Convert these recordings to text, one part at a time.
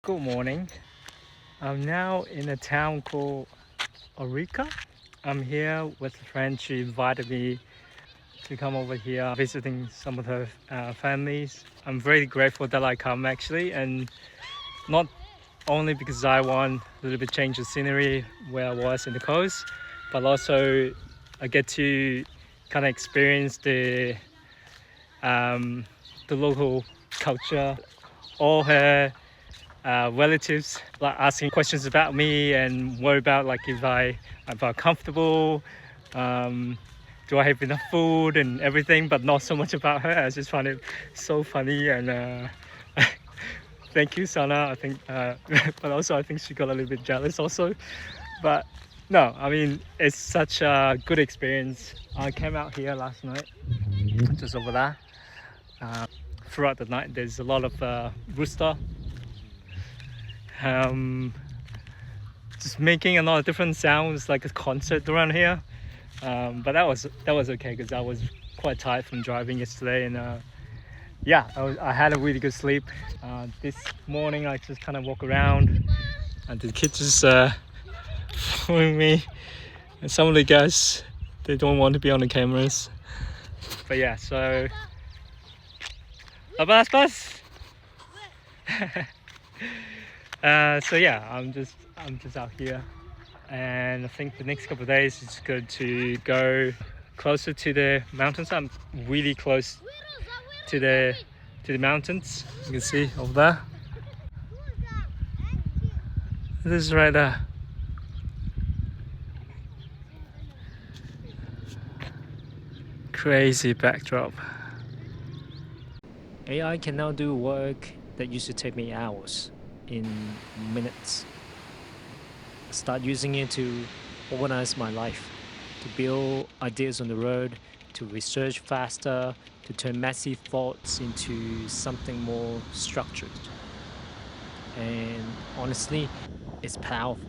Good morning. I'm now in a town called Ourika. I'm here with a friend. She invited me to come over here visiting some of her families. I'm very grateful that I come actually, and not only because I want a little bit change of scenery where I was in the coast, but also I get to kind of experience the local culture. All her relatives like asking questions about me and worry about like if I'm comfortable, um, do I have enough food and everything, but not so much about her. I just find it so funny and thank you, Sana. I think, but also I think she got a little bit jealous also. But no, I mean it's such a good experience. I came out here last night, just over there. Throughout the night, there's a lot of rooster. Um, just making a lot of different sounds like a concert around here. But that was okay because I was quite tired from driving yesterday, and yeah, I had a really good sleep. This morning I just kind of walk around, and the kids just following me, and some of the guys they don't want to be on the cameras. But yeah, so Abas bus. So yeah, I'm just out here, and I think the next couple of days it's good to go closer to the mountains. I'm really close to the mountains. You can see over there. This is right there. Crazy backdrop. AI can now do work that used to take me hours in minutes. Start using it to organize my life, to build ideas on the road, to research faster, to turn messy thoughts into something more structured. And honestly, it's powerful,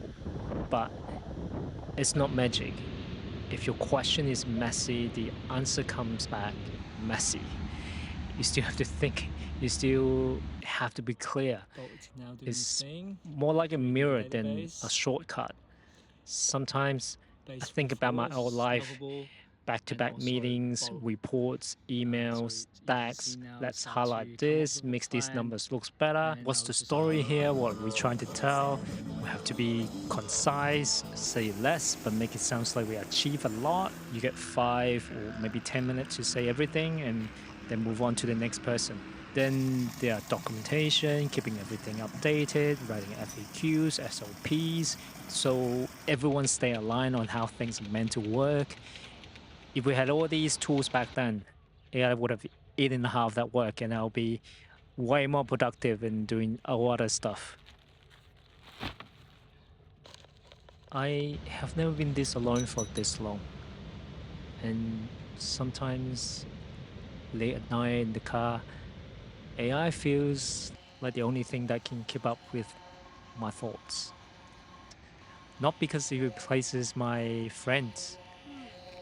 but it's not magic. If your question is messy, the answer comes back messy. You still have to think, you still have to be clear. It's more like a mirror than a shortcut. Sometimes I think about my old life, back to back meetings, reports, emails, stacks. Let's highlight this, makes these numbers look better. What's the story here? What are we trying to tell? We have to be concise, say less, but make it sound like we achieve a lot. You get 5 or maybe 10 minutes to say everything and then move on to the next person. Then there are documentation, keeping everything updated, writing FAQs, SOPs, so everyone stay aligned on how things are meant to work. If we had all these tools back then, AI would have eaten half that work and I'll be way more productive in doing a lot of stuff. I have never been this alone for this long. And sometimes late at night in the car, AI feels like the only thing that can keep up with my thoughts. Not because it replaces my friends,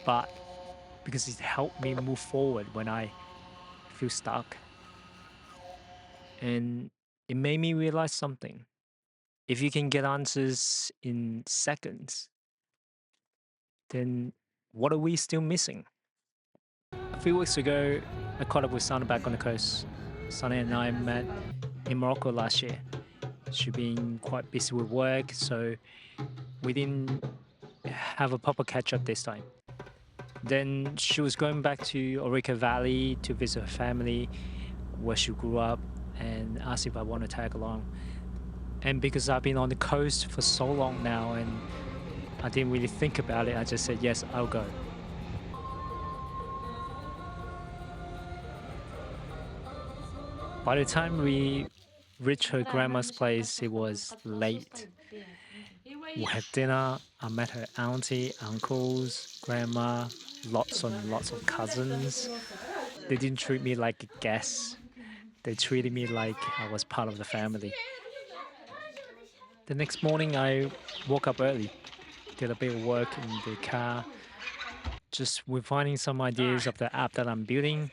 but because it helped me move forward when I feel stuck. And it made me realize something. If you can get answers in seconds, then what are we still missing? A few weeks ago, I caught up with Sana back on the coast. Sana and I met in Morocco last year. She'd been quite busy with work, so we didn't have a proper catch up this time. Then she was going back to Ourika Valley to visit her family where she grew up and asked if I want to tag along. And because I've been on the coast for so long now and I didn't really think about it, I just said, yes, I'll go. By the time we reached her grandma's place, it was late. We had dinner. I met her auntie, uncles, grandma, lots and lots of cousins. They didn't treat me like a guest. They treated me like I was part of the family. The next morning, I woke up early, did a bit of work in the car, just refining some ideas of the app that I'm building.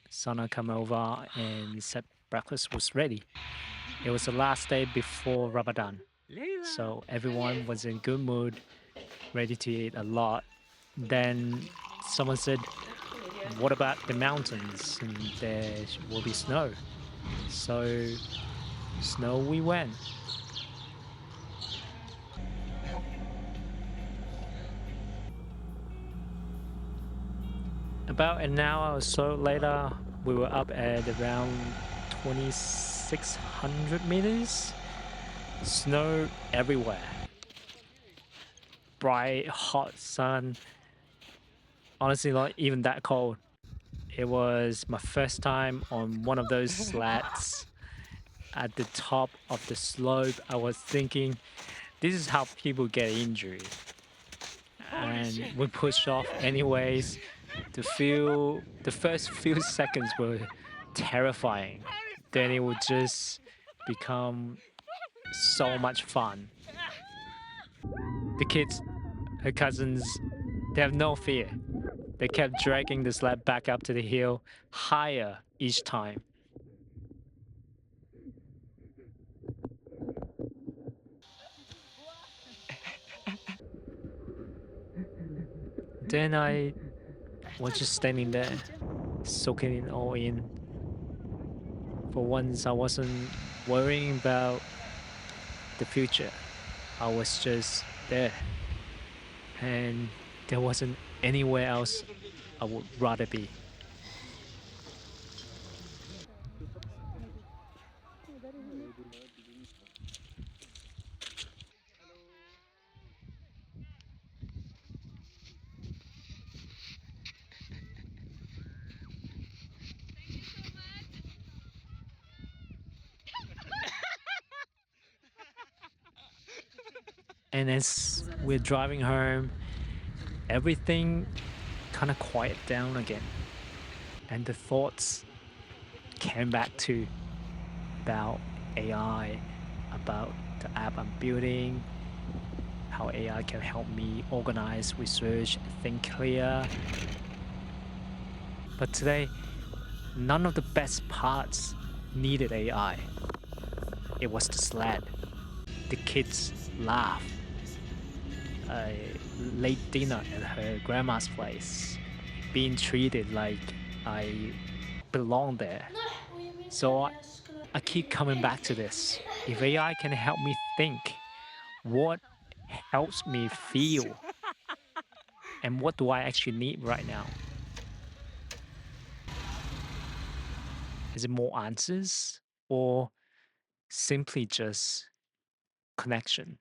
Sana come over and said breakfast was ready. It was the last day before Ramadan. So everyone was in good mood, ready to eat a lot. Then someone said, what about the mountains? And there will be snow. So snow we went. About an hour or so later, we were up at around 2,600 meters. Snow everywhere. Bright, hot sun. Honestly, not even that cold. It was my first time on one of those slats at the top of the slope. I was thinking, this is how people get injured. And we pushed off anyways. The first few seconds were terrifying. Then it would just become so much fun. The kids, her cousins, they have no fear. They kept dragging the sled back up to the hill higher each time. Then I was just standing there, soaking it all in. For once, I wasn't worrying about the future. I was just there. And there wasn't anywhere else I would rather be. And as we're driving home, everything kind of quieted down again. And the thoughts came back to about AI, about the app I'm building, how AI can help me organize research, think clear. But today, none of the best parts needed AI. It was the sled, the kids' laugh, a late dinner at her grandma's place, being treated like I belong there. So I keep coming back to this. If AI can help me think, what helps me feel? And what do I actually need right now? Is it more answers or simply just connection?